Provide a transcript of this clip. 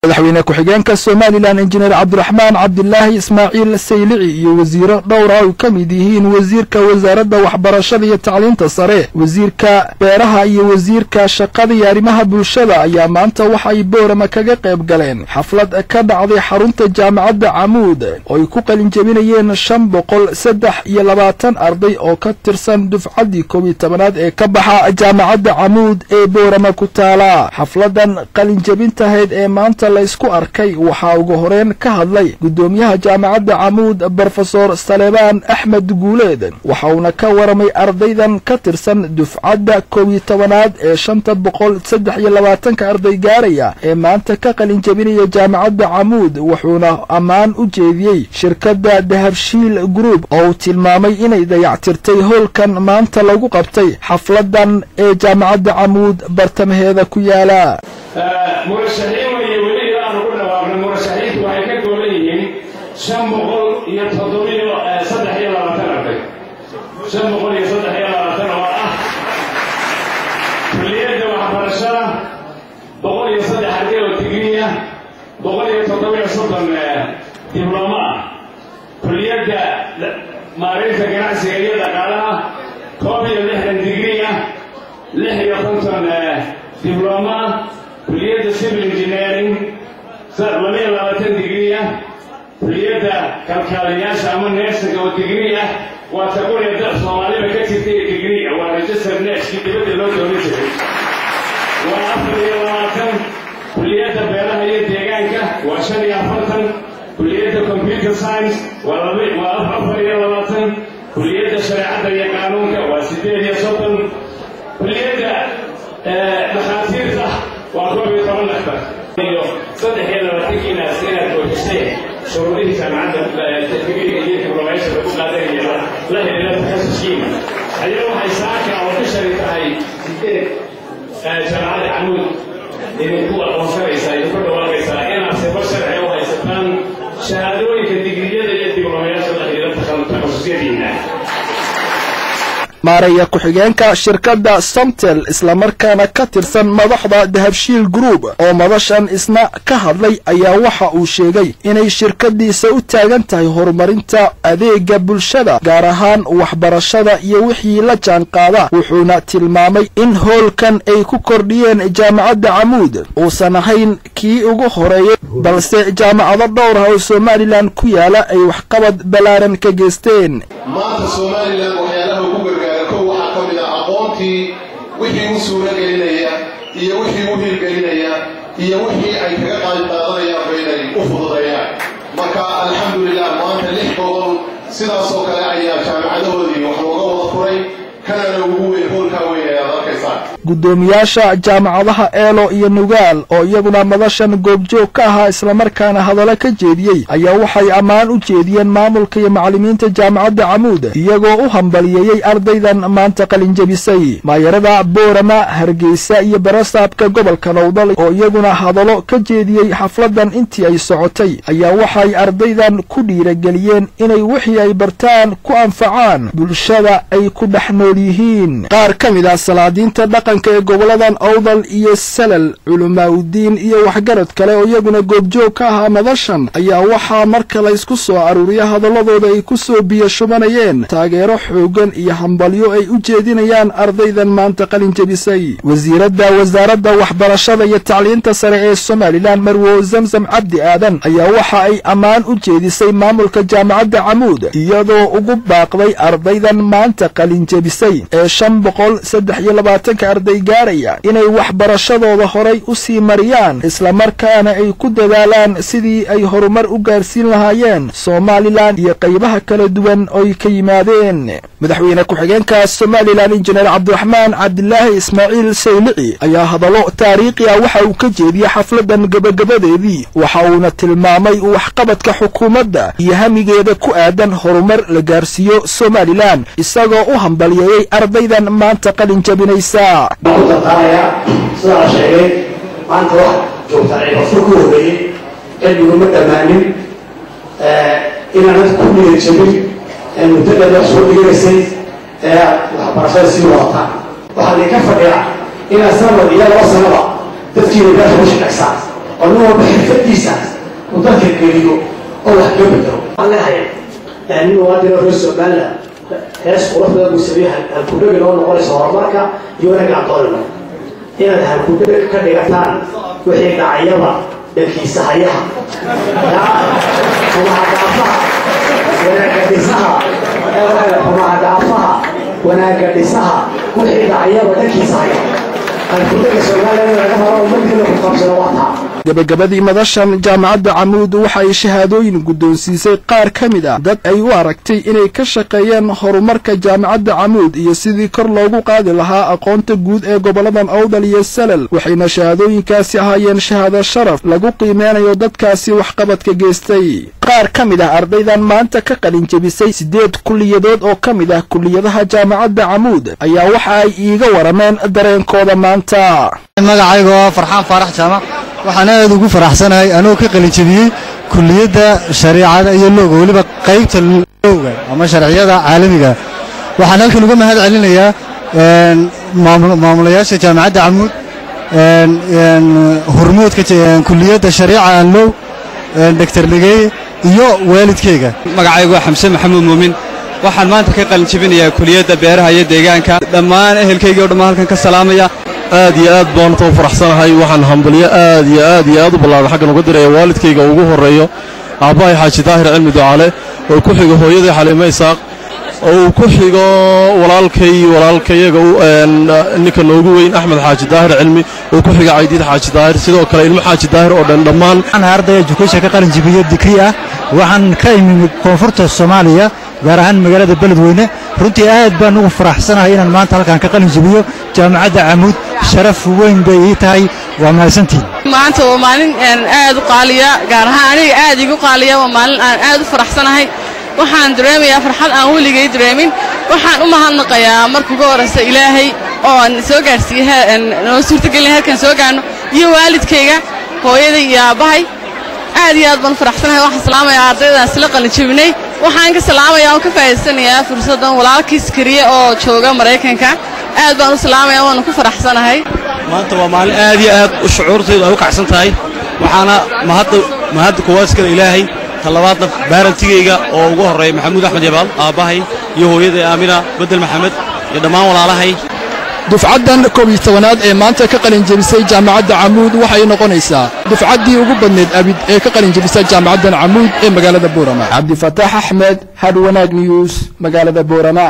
madaxweyne ku-xigeenka Soomaaliland injineer Cabdiraxmaan Cabdilaahi Ismaaciil Saylici iyo wasiiro dhowr ah oo kamid yihiin wasiirka wasaaradda waxbarashada iyo tacliinta sare, wasiirka beeraha iyo wasiirka shaqada iyo arrimaha bulshada ayaa maanta waxa ay Boorama kaga qayb galeen xaflad ka dhacday xarunta jaamacadda Camuud oo ay ku qalin jabinayeen 523 arday oo ka tirsan dufcadii 11aad ee ka baxa jaamacadda Camuud ee Boorama ku taala. xafladan qalin jabintaheed ee maanta la isku arkay waxa ugu horeen ka hadlay gudoomiyaha jaamacadda Camuud Professor Salebaan Axmed Guuleed waxa uu ka waramay ardaydan ka tirsan dufcadda 11aad ee 523 arday gaaraya ee maanta ka qalin jabinaya jaamacadda Camuud, wuxuuna ammaan u jeediyay shirkadda Dahabshiil Group oo tilmaamay inay dayactirtay hoolkan maanta lagu qabtay xafladan ee jaamacadda Camuud bartamaheeda ku yaala. maareynta ganacsiga iyo dhaqaalaha 60 digriya 56 diploma kulliyadda civil engineering 20 digriya kulliyadda kalkaaliyaasha ama neersinga oo digriya waa taqoonida Soomaaliya ka jirtay digriya waa registered nurse dibadda loo doonay waa 24 kulliyadda beeraha iyo deegaanka waa 45 kulliyadda computer science waa 24 kulliyadda shariicada iyo qaanuunka waa 38 kulliyadda dhakhaatiirta waa 12 dhakhtar iyo 23 inaad buuxisay shuruudihii jaamacadda tekniikiga iyo diblomaasiyadda lagu qaadanaya la helay takhasuskiina ayaa waxay saaka oo ka sharitahay jaamacadda Camuud inay ku aqoonsanaysaa iyo ku dhawaaqaysaa inaad sifo sharci u haysataan shahaadooyinka digriyada iyo diblomaasiyadda la helay takhasusyadiina. maaraya ku-xigeenka shirkadda Somtel isla markaana ka tirsan madaxda Dahabshiil Group oo madashan isna ka hadlay ayaa waxa uu sheegay inay shirkadiisa u taagan tahay horumarinta adeega bulshada gaar ahaan waxbarashada iyo wixii la jaan qaada, wuxuuna tilmaamay in hoolkan ay ku kordhiyeen jaamacadda Camuud uusan ahayn kii ugu horeeyay balse jaamacado dhowr ah oo Soomaaliland ku yaala ay waxqabad balaaran ka geysteen. maanta Soomaaliland waxyaalaha ugu wixii uu suura gelinaya iyo wixii uu hirgelinaya iyo wixii ay kaga qayb qaadanayaan inay u fududeeyaan. marka alxamdulillah maanta 6 gobol sidaas oo kale ayaa jaamacadahoodii wax looga wada furay kana ugu weyn hoolka weyn ee arkaysan. gudoomiyaasha jaamacadaha Eelo iyo Nugaal oo iyaguna madashan goobjoog ka ahaa isla markaana hadallo ka jeediyay ayaa waxay ammaan u jeediyeen maamulka iyo macallimiinta jaamacadda Camuud iyagoo u hambalyeeyay ardaydan maanta qalin jabisay. maayarada Boorama, Hargeysa iyo Barasaabka gobolka Nowdal oo iyaguna hadallo ka jeediyay xafladan intii ay socotay ayaa waxay ardaydan ku dhiirigeliyeen inay wixii ay bartaan ku anfacaan bulshada ay ku dhaxnool yihiin. qaar ka mid ah salaadiinta dhaqanka ee goboladan Awdal iyo Salal, Culumaaudiin iyo waxgarad kale oo iyaguna goobjoog ka ahaa madashan ayaa waxaa marka la isku soo aruuriya hadaladooda ay ku soo biyashubanayeen taageero xoogan iyo hambalyo ay u jeedinayaan ardaydan maanta qalin jabisay. wasiiradda wasaaradda waxbarashada iyo tacliinta sare ee Soomaaliland Marwo Zamzam Cabdi Aadan ayaa waxa ay ammaan u jeedisay maamulka jaamacadda Camuud iyadoo ugu baaqday ardaydan maanta qalin jabisay ee 523 arday gaaraya inay waxbarashadooda horay u sii mariyaan isla markaana ay ku dadaalaan sidii ay horumar u gaarsiin lahaayeen Soomaaliland iyo qaybaha kala duwan oo ay ka yimaadeen. madaxweyne ku-xigeenka Soomaaliland injineer Cabdiraxmaan Cabdilaahi Ismaaciil Saylici ayaa hadallo taariikhi ah waxa uu ka jeediyay xafladan gabagabadeedii waxa uuna tilmaamay waxqabadka xukuumadda iyo hamigeeda ku aadan horumar la gaarsiiyo Soomaaliland isagoo u hambalyeeyay ardaydan maanta qalin jabinaysa. sida sheegay maanta wax joogta ay ku horeeyay cilmigu ma dhamaanin inaan ku dhiirigeliyo mudada soo dhigaysay waxbarashada si wata waxa la ka fadhiyaa إلى سنة إلى وصلنا تفكير بها مش أحساس ونوع بحفديسا وضلك الكريو أو حكمته الله هاي لأنه هذا الرئيس ماله هاس قرصنا مسويها الكودك اللي هو نقول صور مركا يورجع عطولنا هنا الكودك كان يقطع وحيد عيبة الكي صحيحة ومع ضعفها ونقدسها ومع ضعفها ونقدسها وحيد عيبة الكي صحيحة الكودك سؤال أنا ممكن نقطع سنواتها gabagabadii madashan jaamacadda Camuud waxay shahaadooyin guddoonsiisay qaar ka mid ah dad ay u aragtay inay ka shaqeeyeen horumarka jaamacadda Camuud iyo sidii kor loogu qaadi lahaa aqoonta guud ee goboladan Awdal iyo Salal waxayna shahaadooyinkaasi ahaayeen shahaado sharaf lagu qiimeynayo dadkaasi waxqabadka geystay qaar ka mid ah ardaydan maanta ka qalin jabisay 8 kulliyadood oo ka mid ah kulliyadaha jaamacadda Camuud ayaa waxa ay iiga warameen dareenkooda maanta magacaygu Farxaan Faarax Jaamac waxaan aad ugu faraxsanahay anoo ka qalin jabiyay kulliyadda shariicada iyo looga waliba qaybta looga ama sharciyada caalamiga waxaan halkan uga mahad celinayaa maamulayaasha jaamacadda Camuud hormuudka kulliyadda shariicada loo Dr. Ligay iyo waalidkayga magacaygu Xamse Maxamuud Muumin waxaan maanta ka qalin jabinayaa kulliyadda beeraha iyo deegaanka dhammaan ehelkayga oo dhammaan halkan ka salaamaya aad iyo aad baan u faraxsanahay waxaan hambalyo aad iyo aad u ballaaran xaggan uga diray waalidkayga ugu horeeyo aabahay Xaaji Daahir Cilmi Ducaale oo ku xigo hooyaday Xaliime Isaaq oo ku xigo walaalkayaga ninka noogu weyn Axmed Xaaji Daahir Cilmi oo ku xiga Caydiid Xaaji Daahir sidoo kale ilmo Xaaji Daahir oo dhammaan aan arday education ka qalin jabiyo digrii ah waxaan ka imid koonfurta Soomaaliya gaar ahaan magaalada Beledweyne runtii aad baan ugu faraxsanahay inaan maanta halkan ka qalin jabiyo jaamacadda Camuud sharaf weyn bay ii tahay waa mahadsantiin maanta waa maalin aad u qaaliya gaar ahaan aniga aad igu qaaliya waa maalin aan aad u faraxsanahay waxaan dareemayaa farxad aan weligay dareemin waxaan u mahadnaqayaa markii ugu horeysa Ilaahay oo soo gaarsiiyay noo suurtagelin halkan soo gaarno iyo waalidkayga hooyaday iyo aabahay aad iyo aad baan faraxsanahay waxaan salaamayaa ardayda isla qalin jabinay waxaan ka salaamayaa oo ka faa'iideysanayaa fursadan walaalkiis kariye oo jooga Mareykanka aad baan u salaamayaa waan ku faraxsanahay maanta waa maalin aad iyo aad u shucuurtaydu ay u kacsan tahay waxaana mahad kuwaaskar Ilaahay talabaadna baarantigayga oo ugu horeeyay Maxamuud Axmed Yabaal aabahay iyo hooyaday Aamina Badal Maxamed iyo dhammaan walaalahay dufcadan 11aad ee maanta ka qalin jabisay jaamacadda Camuud waxay noqonaysaa dufcadii ugu badneed abid ee ka qalin jabisay jaamacadda Camuud ee magaalada Boorama Cabdi Fataax Axmed Hadwanaag News magaalada Boorama